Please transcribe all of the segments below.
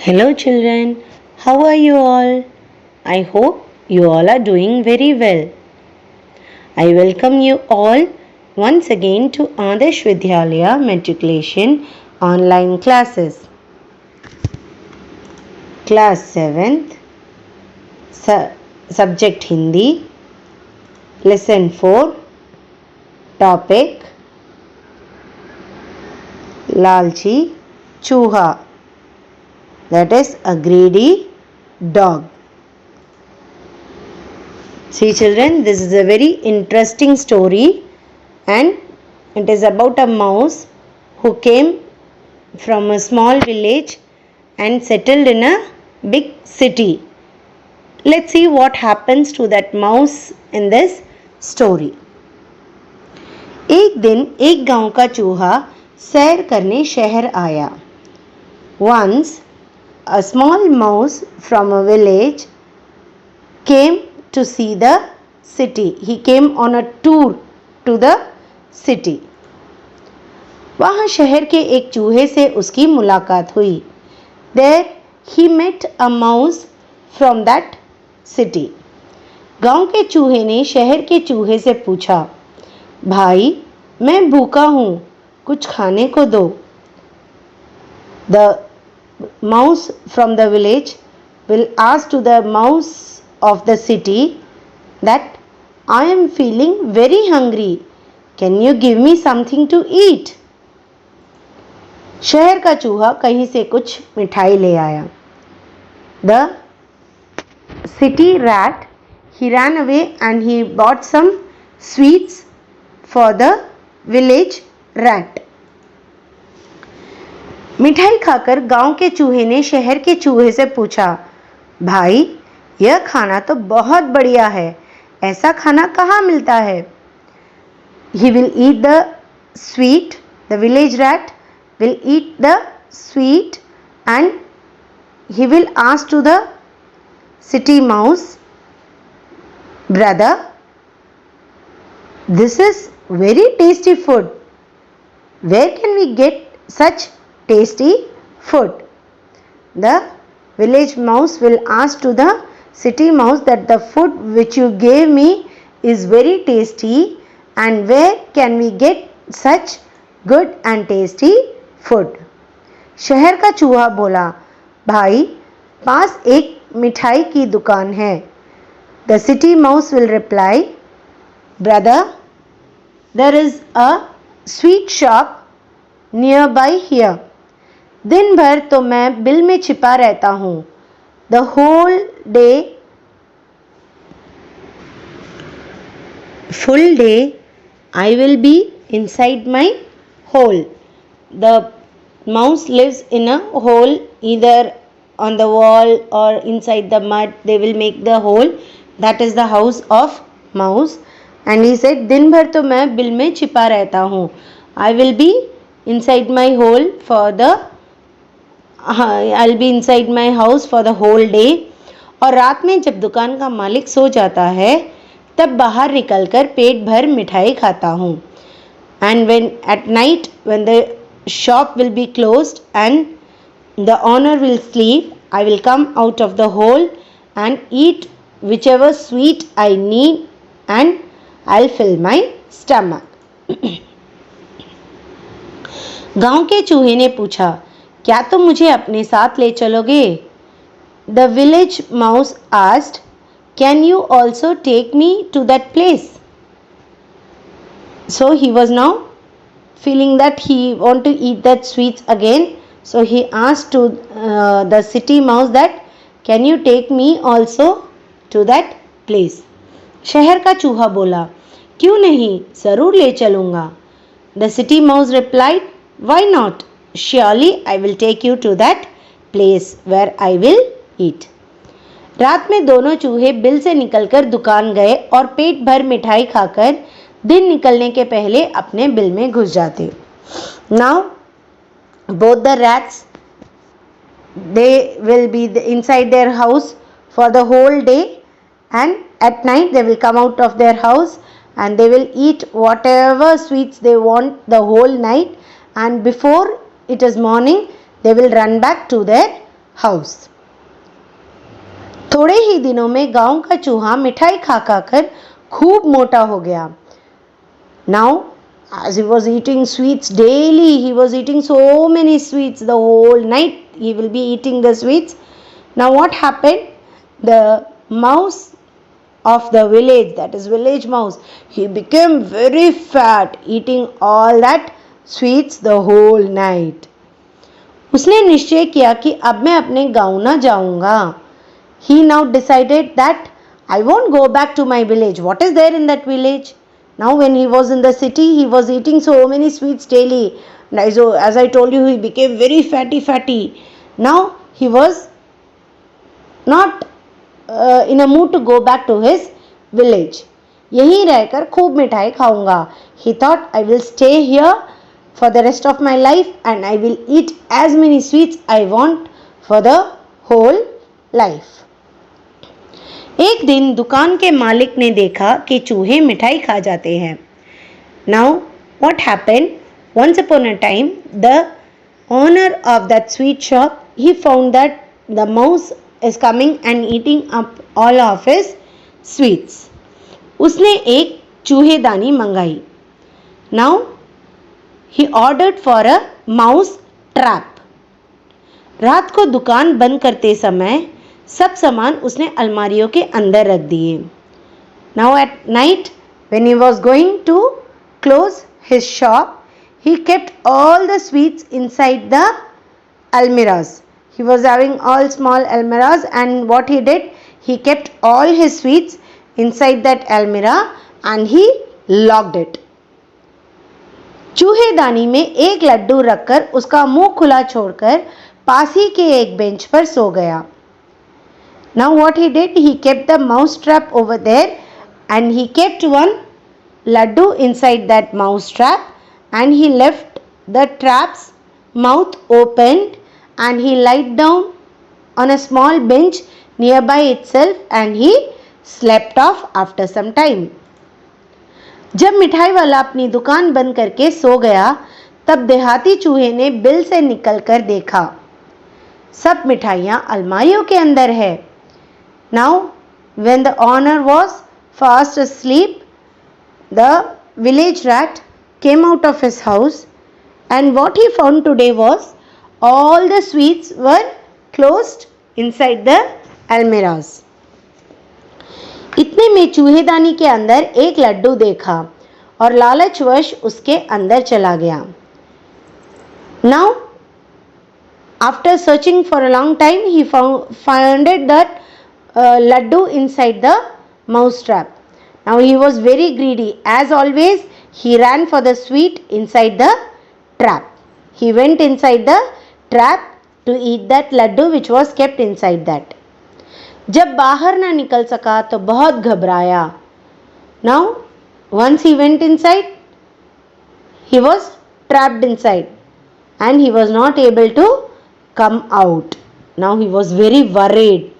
Hello, children. How are you all? I hope you all are doing very well. I welcome you all once again to Adarsh Vidyalaya Matriculation online classes. Class 7th, Subject Hindi, Lesson 4, Topic Lalchi Chuha, that is a greedy dog. See children, this is a very interesting story and it is about a mouse who came from a small village and settled in a big city. Let's see what happens to that mouse in this story. एक दिन एक गांव का चूहा सैर करने शहर आया. Once a small mouse from a village came to see the city. He came on a tour to the city. वहाँ शहर के एक चूहे से उसकी मुलाकात हुई. There he met a mouse from that city. गांव के चूहे ने शहर के चूहे से पूछा, भाई मैं भूखा हूँ, कुछ खाने को दो. The mouse from the village will ask to the mouse of the city that I am feeling very hungry. Can you give me something to eat? शहर का चूहा कहीं से कुछ मिठाई ले आया. The city rat, he ran away and he bought some sweets for the village rat. मिठाई खाकर गांव के चूहे ने शहर के चूहे से पूछा, भाई यह खाना तो बहुत बढ़िया है, ऐसा खाना कहाँ मिलता है? He will eat the sweet, the village rat will eat the sweet and he will ask to the city mouse, brother, this is very tasty food. Where can we get such tasty food? The village mouse will ask to the city mouse that the food which you gave me is very tasty and where can we get such good and tasty food? शहर का चूहा बोला, भाई पास एक मिठाई की दुकान है. The city mouse will reply, brother, there is a sweet shop nearby here. दिन भर तो मैं बिल में छिपा रहता हूँ. The whole day, full day, I will be inside my hole. The mouse lives in a hole, either on the wall or inside the mud. They will make the hole. That is the house of mouse. And he said, दिन भर तो मैं bill में छिपा रहता हूँ. I will be inside my hole for the I'll be inside my house for the whole day. और रात में जब दुकान का मालिक सो जाता है तब बाहर निकलकर पेट भर मिठाई खाता हूँ. And when at night when the shop will be closed and the owner will sleep, I will come out of the hole and eat whichever sweet I need and I'll fill my stomach. गांव के चूहे ने पूछा, क्या तुम मुझे अपने साथ ले चलोगे? The village mouse asked, can you also take me to that place? So he was now feeling that he want to eat that sweets again. So he asked to the city mouse that can you take me also to that place? शहर का चूहा बोला, क्यों नहीं, जरूर ले चलूँगा. The city mouse replied, why not? Surely I will take you to that place where I will eat. रात में दोनों चूहे बिल से निकलकर दुकान गए और पेट भर मिठाई खाकर दिन निकलने के पहले अपने बिल में घुस जाते. Now both the rats, they will be inside their house for the whole day and at night they will come out of their house and they will eat whatever sweets they want the whole night, and before it is morning they will run back to their house. थोड़े ही दिनों में गांव का चूहा मिठाई खा खा कर खूब मोटा हो गया. Now, as he was eating sweets daily, he was eating so many sweets the whole night. He will be eating the sweets. Now, what happened? The mouse of the village, that is village mouse, he became very fat, eating all that sweets the whole night. उसने निश्चय किया कि अब मैं अपने गांव ना जाऊंगा. He now decided that I won't go back to my village. What is there in that village? Now when he was in the city, he was eating so many sweets daily. So, as I told you, he became very fatty. Now he was not in a mood to go back to his village. यहीं रहकर खूब मिठाई खाऊंगा. He thought, I will stay here for the rest of my life and I will eat as many sweets I want for the whole life. एक दिन दुकान के मालिक ने देखा कि चूहे मिठाई खा जाते हैं. Now what happened? Once upon a time, the owner of that sweet shop, he found that the mouse is coming and eating up all of his sweets. उसने एक चूहेदानी मंगाई. Now he ordered for a mouse trap. रात को दुकान बंद करते समय सब सामान उसने अलमारियों के अंदर रख दिए. Now at night when he was going to close his shop, he kept all the sweets inside the almirahs. He was having all small almirahs, and what he did, he kept all his sweets inside that almirah and he locked it. चूहेदानी में एक लड्डू रखकर उसका मुंह खुला छोड़कर पास ही के एक bench पर सो गया. Now what he did, he kept the mouse trap over there and he kept one laddu inside that mouse trap and he left the trap's mouth opened and he lied down on a small bench nearby itself and he slept off after some time. जब मिठाई वाला अपनी दुकान बंद करके सो गया तब देहाती चूहे ने बिल से निकलकर देखा, सब मिठाइयाँ अलमारियों के अंदर है. Now when the owner was fast asleep, the village rat came out of his house and what he found today was all the sweets were closed inside the almirahs. इतने में चूहेदानी के अंदर एक लड्डू देखा और लालचवश उसके अंदर चला गया. Now after searching for a long time, he found that laddu inside the mouse trap. Now he was very greedy. As always, he ran for the sweet inside the trap. He went inside the trap to eat that laddu which was kept inside that. जब बाहर ना निकल सका तो बहुत घबराया. Now once he went inside, he was trapped inside and he was not able to come out. Now he was very worried.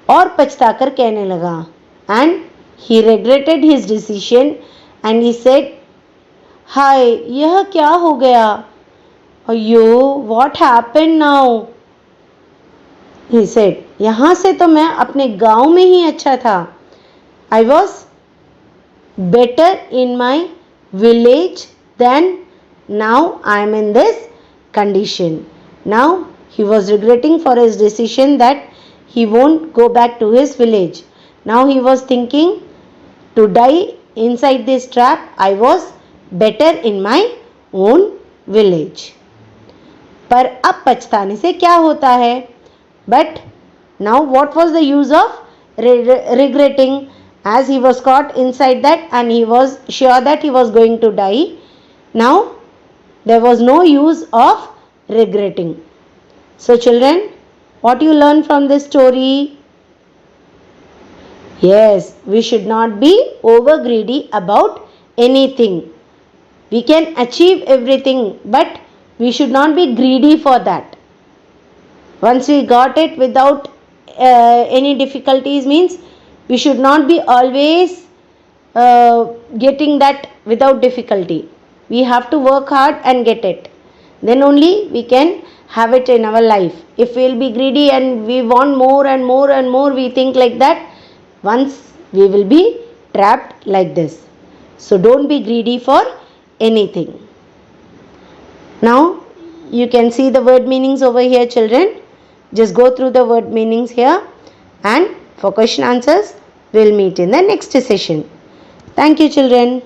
और पछताकर कहने लगा, and he regretted his decision and he said, हाय यह क्या हो गया? अयो, what happened now? He said, यहाँ से तो मैं अपने गांव में ही अच्छा था. I was better in my village than now I am in this condition. Now he was regretting for his decision that he won't go back to his village. Now he was thinking to die inside this trap. I was better in my own village. पर अब पछताने से क्या होता है? But now what was the use of regretting, as he was caught inside that and he was sure that he was going to die. Now there was no use of regretting. So children, what you learn from this story? Yes, we should not be over greedy about anything. We can achieve everything, but we should not be greedy for that. Once we got it without any difficulties, means we should not be always getting that without difficulty. We have to work hard and get it. Then only we can have it in our life. If we'll be greedy and we want more and more and more, we think like that, once we will be trapped like this. So don't be greedy for anything. Now you can see the word meanings over here, children. Just go through the word meanings here, and for question answers we'll meet in the next session. Thank you, children.